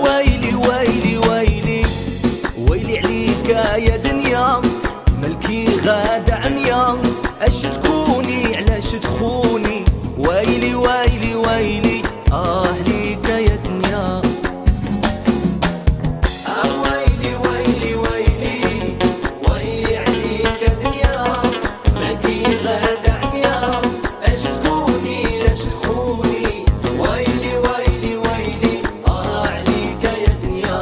ويلي ويلي ويلي ويلي عليك يا دنيا، ملكي غاد عميا، اش تكوني علاش تخوني؟ ويلي ويلي ويلي ليك يا دنيا. ويلي ويلي ويلي ويلي عليك يا دنيا، ملكي غاد عميا، اش تكوني علاش تخوني؟ ويلي ويلي ويلي عليك يا دنيا.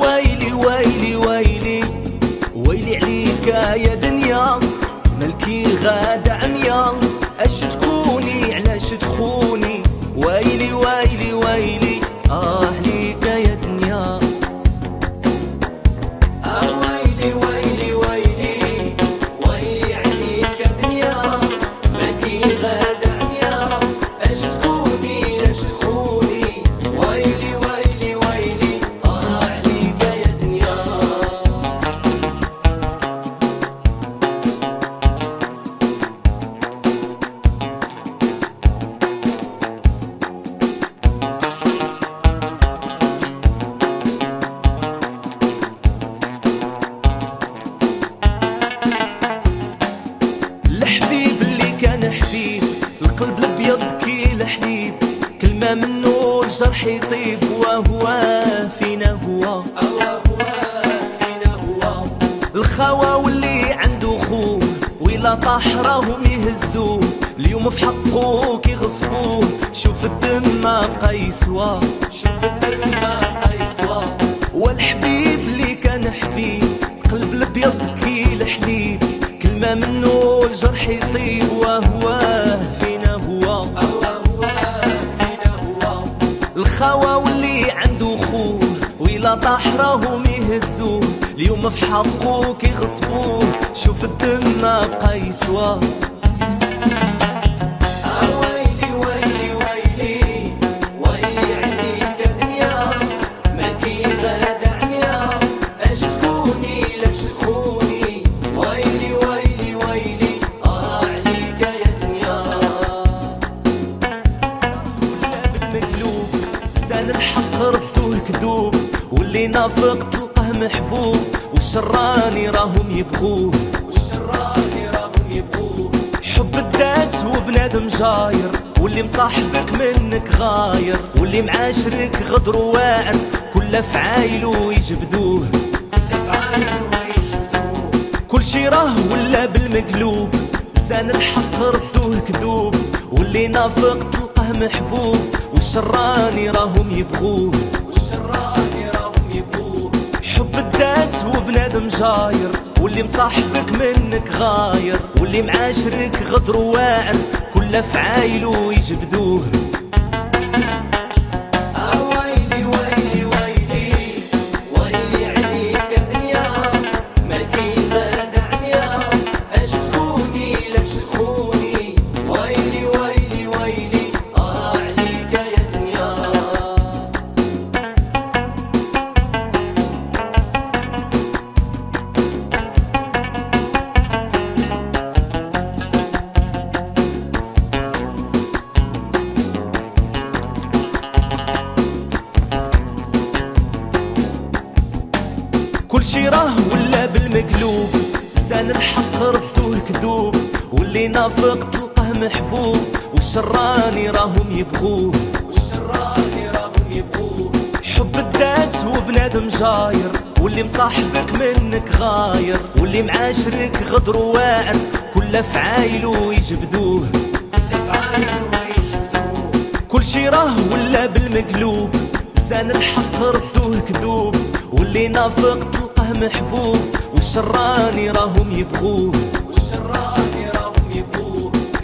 ويلي ويلي ويلي ويلي عليك يا دنيا، ملكي غاد عميا، اش تكوني علاش تخوني؟ ويلي ويلي ويلي ليك يا دنيا. ويلي ويلي ويلي ويلي عليك يا دنيا، ملكي غاد عميا، اش تكوني علاش تخوني؟ ويلي ويلي ويلي عليك يا دنيا. الحبيب اللي كان حبيب، القلب الابيض كي الحليب، كلمه منو الجرح يطيب، وهو فينا هو الخوا واللي عنده خوه، ويلا طاح راهم يهزوه، اليوم في حقه كيغصبوه، شوف الدم ما قيسوا، شوف الدم ما قيسوا. والحبيب اللي كان حبيب، قلب الابيض كي الحليب، كلمه منو الجرح يطيب، وهو فينا هو الخوا واللي عنده خوه، ويلا طاح راهم يهزوه، اليوم في حقه كيغصبوه، شوف الدم ما قيسوا. ويلي ويلي ويلي ويلي عليك يا دنيا، ملكي غاد عميا، اش تكوني علاش تخوني؟ ويلي ويلي ويلي عليك يا دنيا. ولابد مقلوب، لسان الحق ردوه كذوب، واللي نافق تلقاه محبوب، والشراني راهم يبغوه، والشراني راهم يبغوه. حب الذات وبنادم جاير، واللي مصاحبك منك غاير، واللي معاشرك غدر واعر، كل فعايله يجبدوه، كل فعايله يجبدوه. كل شي راه ولا بالمقلوب، لسان الحق ردوه كذوب، واللي نافق تلقاه محبوب، والشراني راهم يبغوه، والشراني راهم يبغوه. حب الذات وبنادم جاير، واللي مصاحبك منك غاير، واللي معاشرك غدر واعر، كل فعايله يجبدوه. ويلي ويلي ويلي ويلي عليك يا دنيا، ملكي غاد عميا، اش تكوني علاش تخوني؟ ويلي ويلي ويلي عليك يا دنيا. كل شي راه ولا بالمقلوب، لسان الحق ردوه كذوب، واللي نافق تلقاه محبوب، والشراني راهم يبغوه، والشراني راهم يبغوه. حب الذات وبنادم جاير، واللي مصاحبك منك غاير، واللي معاشرك غدر واعر، كل فعايله يجبدوه، كل فعايله يجبدوه. كل شي راه ولا بالمقلوب، لسان الحق ردوه كذوب، واللي نافق تلقاه محبوب، والشراني راهم يبغوه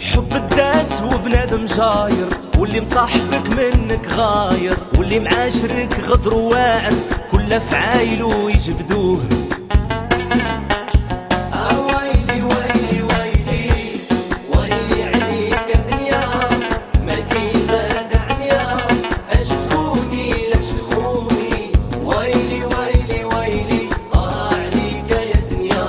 حب الذات وبنادم جاير، واللي مصاحبك منك غاير، واللي معاشرك غدر واعر كل افعايلو يجبدوه. ويلي ويلي ويلي ويلي عليك دنيا مالكين غاد عميا، اش تكوني لاش تخوني، ويلي ويلي ويلي عليك يا دنيا.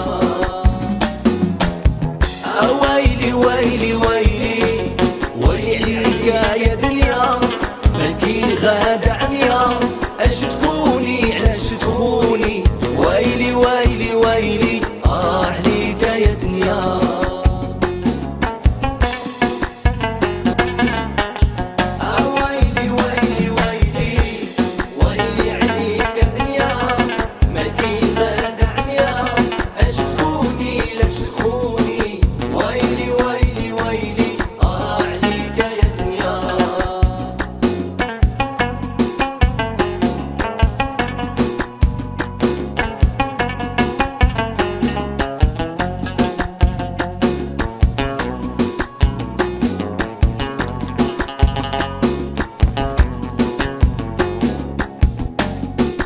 ويلي ويلي ويلي ويلي عليك يا دنيا مالكين غاد عميا، اش تكوني علاش تخوني، ويلي ويلي ويلي عليك يا دنيا. ويلي ويلي ويلي ويلي عليك دنيا مالكين غاد عميا، اش تكوني لاش تخوني، ويلي ويلي ويلي عليك يا دنيا.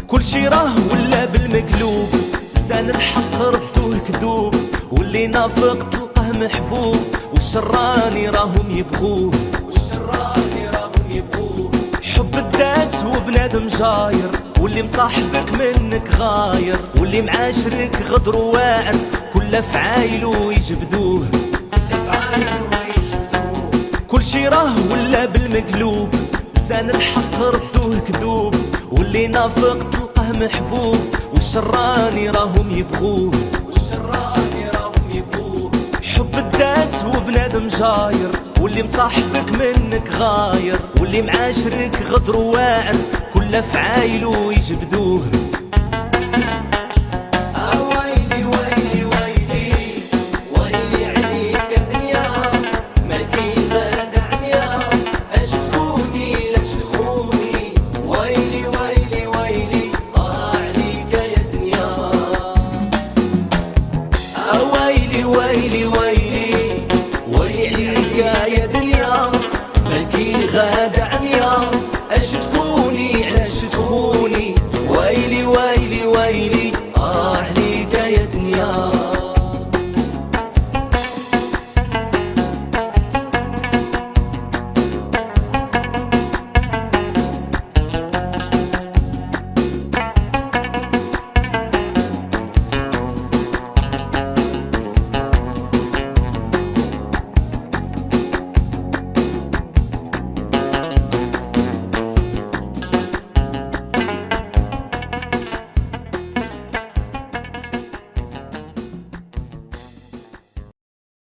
كل شي راه ولا بالمقلوب، لسان الحق ردوه كذوب، واللي نافق تلقاه محبوب، والشراني راهم يبغوه حب الذات وبنادم جاير، واللي مصاحبك منك غاير، واللي معاشرك غدر واعر كل افعايلو يجبدوه. كل شي راه ولا بالمقلوب، لسان الحق ردوه كذوب، واللي نافق تلقاه محبوب، والشراني راهم يبغوه حب الذات وبنادم جاير، واللي مصاحبك منك غاير، واللي معاشرك غدر واعر كل افعايلو يجبدوه. ويلي ويلي ويلي ويلي عليك دنيا مالكين غاد عميا، اش تكوني لاش تخوني، ويلي ويلي ويلي عليك يا دنيا. ويلي ويلي ويلي